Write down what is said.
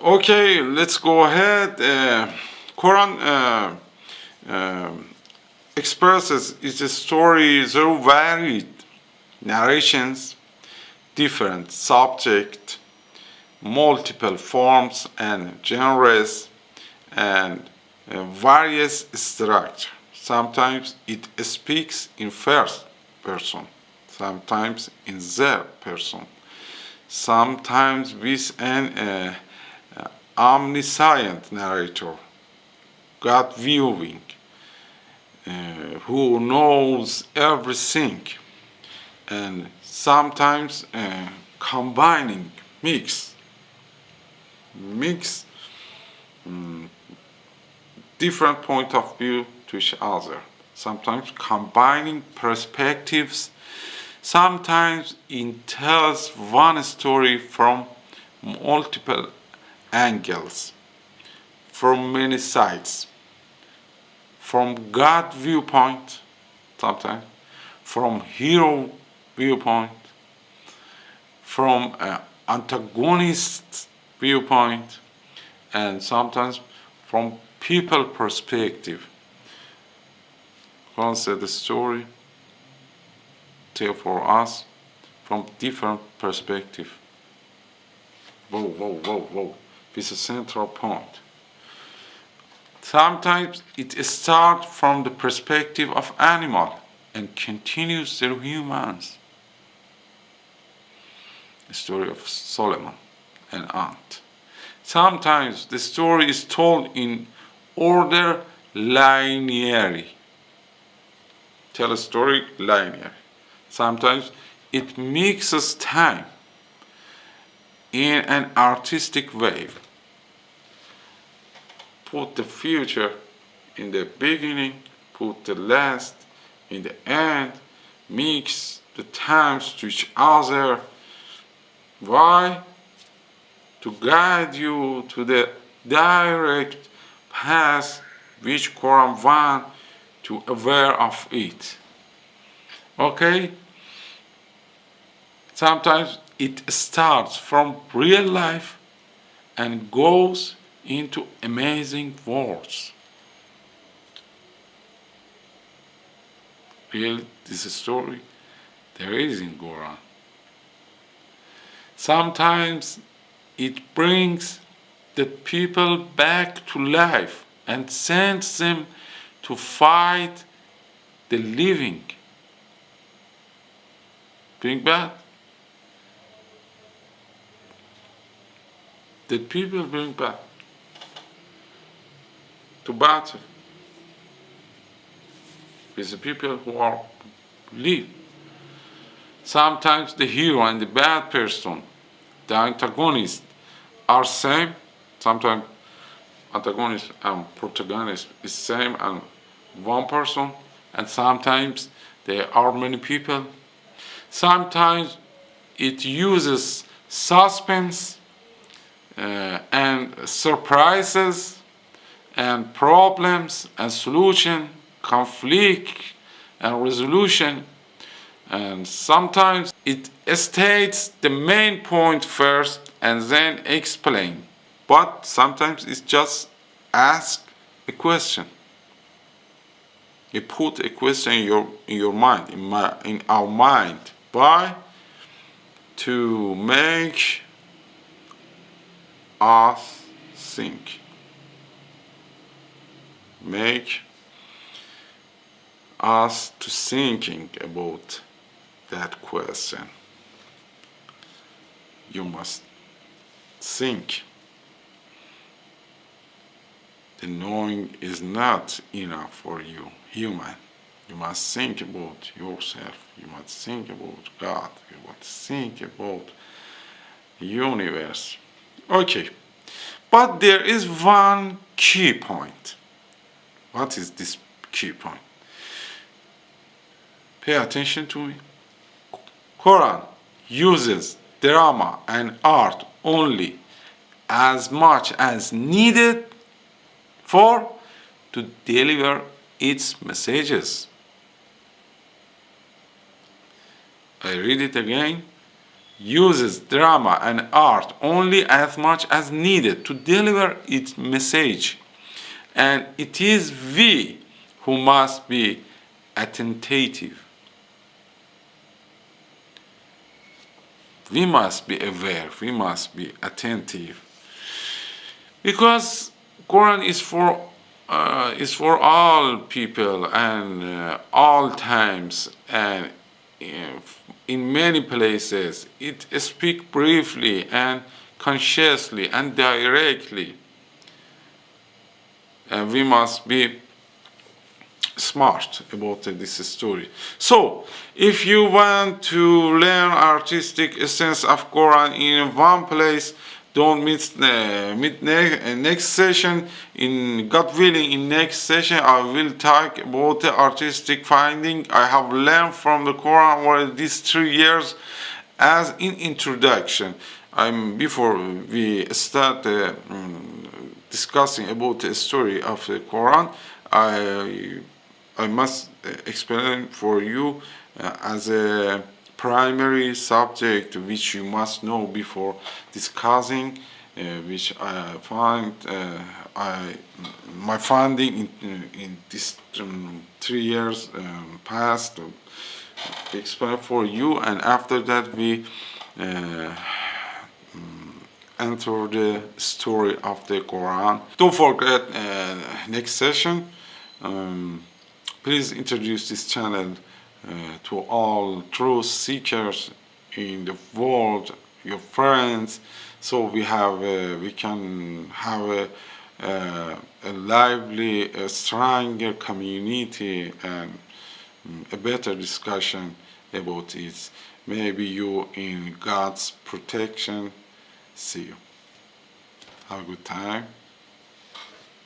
Okay, let's go ahead. Quran expresses its story through varied narrations, different subject, multiple forms and genres, and various structure. Sometimes it speaks in first person, sometimes in third person, sometimes with an omniscient narrator, God viewing, who knows everything, and sometimes combining, mix different point of view to each other, sometimes combining perspectives, sometimes it tells one story from multiple angles, from many sides, from God viewpoint, sometimes from hero viewpoint, from antagonist viewpoint, and sometimes from people perspective. Consider the story tell for us from different perspective. Whoa. This is a central point. Sometimes it starts from the perspective of animal and continues through humans. The story of Solomon and ant. Sometimes the story is told in order linearly. Tell a story linear. Sometimes it mixes time in an artistic way. Put the future in the beginning, put the last in the end, mix the times to each other. Why? To guide you to the direct path which Quran wants to aware of it. Okay? Sometimes it starts from real life and goes into amazing worlds. Really, this is a story there is in Quran. Sometimes it brings the people back to life and sends them to fight the living. Bring back. The people bring back to battle with the people who are live. Sometimes the hero and the bad person, the antagonist, are same. Sometimes antagonist and protagonist is same and one person, and sometimes there are many people. Sometimes it uses suspense and surprises and problems and solution, conflict and resolution, and sometimes it states the main point first and then explain, but sometimes it's just ask a question. You put a question in your mind, in our mind. Why? To make us think. Make us to thinking about that question. You must think. The knowing is not enough for you, human. You must think about yourself. You must think about God. You must think about the universe. Okay, but there is one key point. What is this key point? Pay attention to me. Quran uses drama and art only as much as needed to deliver its messages. I read it again. uses drama and art only as much as needed to deliver its message, and it is we who must be attentive. We must be aware, we must be attentive, because Quran is for all people and all times, and in many places it speaks briefly and consciously and directly, and we must be smart about this story. So if you want to learn artistic essence of Quran in one place, don't miss next session. In God willing, in next session I will talk about the artistic finding I have learned from the Quran over these 3 years as in introduction. Before we start discussing about the story of the Quran, I must explain for you as a primary subject which you must know before discussing, which I find my finding in this 3 years past, explain for you, and after that we enter the story of the Quran. Don't forget next session. Please introduce this channel to all truth seekers in the world, your friends, so we can have a lively, a stronger community and a better discussion about it. Maybe you in God's protection. See you. Have a good time.